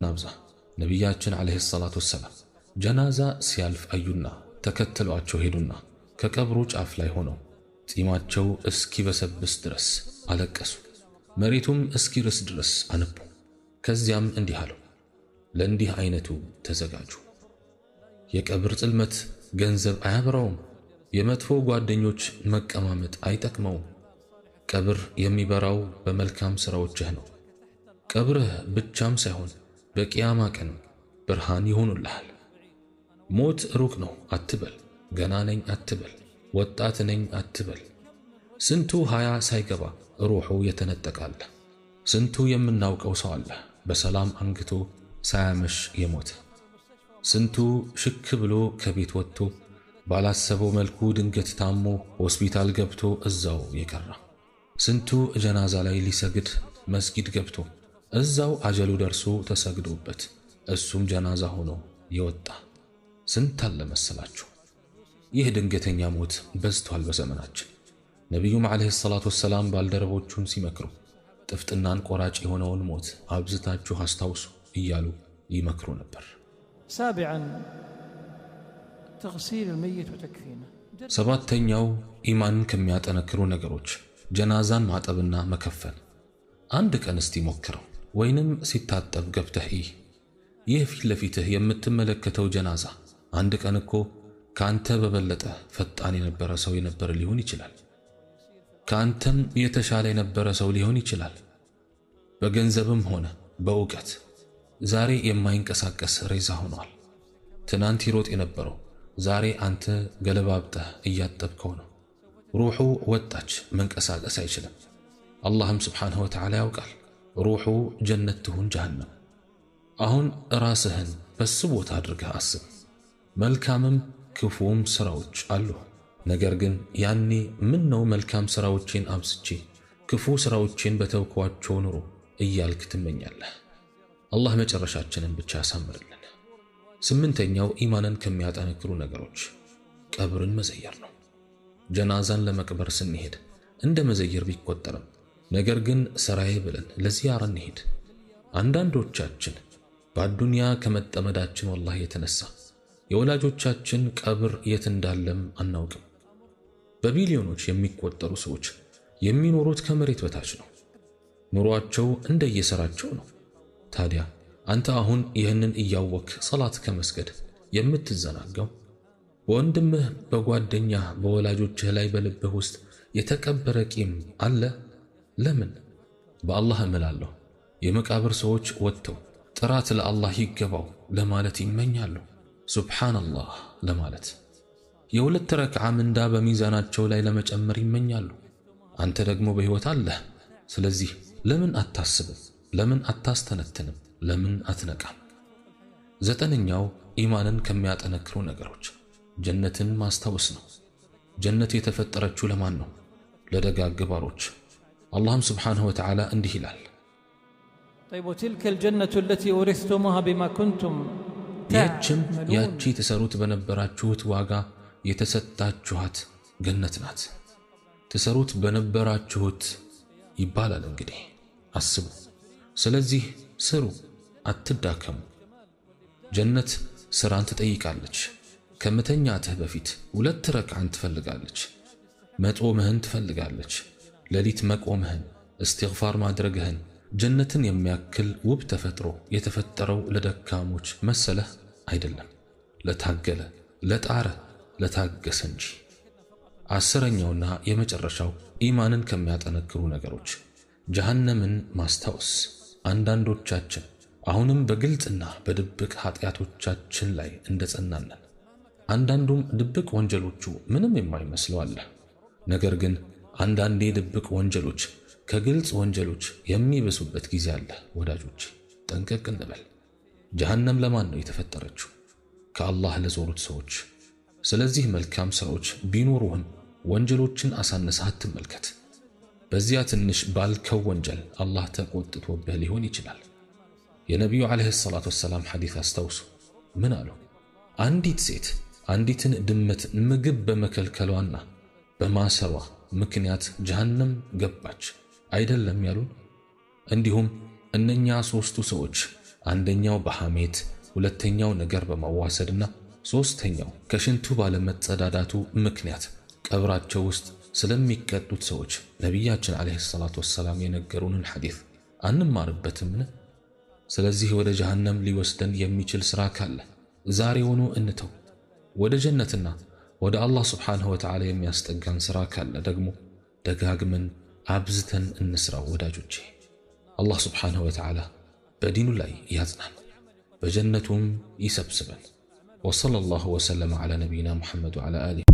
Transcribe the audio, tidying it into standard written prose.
ናብዛ ነቢያችን ዓለይሂ ሰላቱ ወሰላም ጀናዛ ሲያልፍ አዩና ተከትሏቸው ሄዱና ከቀብሩ ጫፍ ላይ ሆነው ጺማቸው እስኪበሰብስ ድረስ አለቀሱ። መሬቱም እስኪርስ ድረስ አነቡ። ከዚያም እንዲህ አለው፣ ለእንዲህ አይነቱ ተዘጋጁ። የቀብር ጽልመት ገንዘብ አያበራውም። የመጥፎ ጓደኞች መቀማመጥ አይጠቅመውም። ቀብር የሚበራው በመልካም ሥራዎችህ ነው። ቀብርህ ብቻም ሳይሆን በቂያማ ቀን ብርሃን ይሆኑልሃል። ሞት ሩቅ ነው አትበል፣ ገና ነኝ አትበል፣ ወጣት ነኝ አትበል። ስንቱ ሃያ ሳይገባ ሩሑ የተነጠቃለ። ስንቱ የምናውቀው ሰው አለ በሰላም አንግቶ ሳያመሽ የሞተ። ስንቱ ሽክ ብሎ ከቤት ወጥቶ ባላሰበው መልኩ ድንገት ታሞ ሆስፒታል ገብቶ እዛው የቀራ። ስንቱ ጀናዛ ላይ ሊሰግድ መስጊድ ገብቶ እዛው አጀሉ ደርሶ ተሰግዶበት እሱም ጀናዛ ሆኖ የወጣ ስንት አለ መሰላችሁ። ይህ ድንገተኛ ሞት በዝቷል በዘመናችን። ነቢዩም ዓለይሂ ሰላቱ ወሰላም ባልደረቦቹን ሲመክሩ ጥፍጥናን ቆራጭ የሆነውን ሞት አብዝታችሁ አስታውሱ እያሉ ይመክሩ ነበር። ሰባተኛው ኢማንን ከሚያጠነክሩ ነገሮች ጀናዛን ማጠብና መከፈን። አንድ ቀን እስቲ ሞክረው፣ ወይንም ሲታጠብ ገብተህ ይህ ፊት ለፊትህ የምትመለከተው ጀናዛ አንድ ቀን እኮ ከአንተ በበለጠ ፈጣን የነበረ ሰው የነበረ ሊሆን ይችላል። ከአንተም የተሻለ የነበረ ሰው ሊሆን ይችላል። በገንዘብም ሆነ በእውቀት ዛሬ የማይንቀሳቀስ ሬሳ ሆኗል። ትናንት ይሮጥ የነበረው ዛሬ አንተ ገለባብጠህ እያጠብከው ነው። ሩሑ ወጣች፣ መንቀሳቀስ አይችልም። አላህም ስብሓንሁ ወተዓላ ያውቃል ሩሑ ጀነት ትሁን ጀሃነም። አሁን ራስህን በሱ ቦታ አድርገህ አስብ። መልካምም ክፉም ሥራዎች አሉ። ነገር ግን ያኔ ምን ነው መልካም ሥራዎቼን አብዝቼ ክፉ ሥራዎቼን በተውኳቸው ኑሮ እያልክ ትመኛለህ። አላህ መጨረሻችንን ብቻ ያሳምርልን። ስምንተኛው ኢማንን ከሚያጠነክሩ ነገሮች ቀብርን መዘየር ነው። ጀናዛን ለመቅበር ስንሄድ እንደ መዘየር ቢቆጠርም ነገር ግን ሥራዬ ብለን ለዚያራ እንሄድ። አንዳንዶቻችን በአዱንያ ከመጠመዳችን ወላሂ የተነሳ የወላጆቻችን ቀብር የት እንዳለም አናውቅም። በቢሊዮኖች የሚቆጠሩ ሰዎች የሚኖሩት ከመሬት በታች ነው። ኑሯቸው እንደየሥራቸው ነው። ታዲያ አንተ አሁን ይህንን እያወክ ሰላት ከመስገድ የምትዘናጋው በወንድምህ፣ በጓደኛህ፣ በወላጆችህ ላይ በልብህ ውስጥ የተቀበረ ቂም አለ። ለምን? በአላህ እምላለሁ የመቃብር ሰዎች ወጥተው ጥራት ለአላህ ይገባው ለማለት ይመኛሉ። ሱብሓነላህ ለማለት የሁለት ረክዓ ምንዳ በሚዛናቸው ላይ ለመጨመር ይመኛሉ። አንተ ደግሞ በሕይወት አለህ። ስለዚህ ለምን አታስብም? ለምን አታስተነትንም? ለምን አትነቃም? ዘጠነኛው ኢማንን ከሚያጠነክሩ ነገሮች ጀነትን ማስታወስ ነው። ጀነት የተፈጠረችው ለማን ነው? ለደጋግ ባሮች። አላህም ስብሓንሁ ወተዓላ እንዲህ ይላል፣ ይህችም ያቺ ትሰሩት በነበራችሁት ዋጋ የተሰጣችኋት ገነት ናት። ትሰሩት በነበራችሁት ይባላል እንግዲህ አስቡ። ስለዚህ ስሩ፣ አትዳከሙ። ጀነት ሥራን ትጠይቃለች። ከመተኛትህ በፊት 2 ረክዓን ትፈልጋለች። መጦምህን ትፈልጋለች። ሌሊት መቆምህን፣ እስትግፋር ማድረግህን። ጀነትን የሚያክል ውብ ተፈጥሮ የተፈጠረው ለደካሞች መሰለህ? አይደለም፣ ለታገለ፣ ለጣረ፣ ለታገሰ እንጂ። አስረኛውና የመጨረሻው ኢማንን ከሚያጠነክሩ ነገሮች ጀሃነምን ማስታወስ። አንዳንዶቻችን አሁንም በግልጽና በድብቅ ኃጢአቶቻችን ላይ እንደጸናነን። አንዳንዱም ድብቅ ወንጀሎቹ ምንም የማይመስለው አለ። ነገር ግን አንዳንዴ ድብቅ ወንጀሎች ከግልጽ ወንጀሎች የሚበሱበት ጊዜ አለ። ወዳጆች ጠንቀቅ እንበል። ጀሃነም ለማን ነው የተፈጠረችው? ከአላህ ለዞሩት ሰዎች። ስለዚህ መልካም ሥራዎች ቢኖሩህም ወንጀሎችን አሳነሳህ አትመልከት። በዚያ ትንሽ ባልከው ወንጀል አላህ ተቆጥቶብህ ሊሆን ይችላል። የነቢዩ ዓለይሂ ሰላቱ ወሰላም ሐዲስ አስታውሱ። ምን አሉ? አንዲት ሴት አንዲትን ድመት ምግብ በመከልከሏና በማሰሯ ምክንያት ጀሃነም ገባች አይደለም ያሉን? እንዲሁም እነኛ 3ቱ ሰዎች አንደኛው በሐሜት፣ ሁለተኛው ነገር በመዋሰድና ሶስተኛው ከሽንቱ ባለመጸዳዳቱ ምክንያት ቀብራቸው ውስጥ ስለሚቀጡት ሰዎች ነቢያችን አለይሂ ሰላቱ ወሰላም የነገሩንን ሐዲስ አንማርበትምን? ስለዚህ ወደ ጀሃነም ሊወስደን የሚችል ሥራ ካለ ዛሬውኑ እንተው። ወደ ጀነትና ወደ አላህ ሱብሓነሁ ወተዓላ የሚያስጠጋን ሥራ ካለ ደግሞ ደጋግመን አብዝተን እንስራው። ወዳጆቼ አላህ ሱብሓነሁ ወተዓላ በዲኑ ላይ ያጽናን፣ በጀነቱም ይሰብስበን። ወሰለላሁ ወሰለም ዐላ ነቢይና ሙሐመድ ወዐላ አሊሂ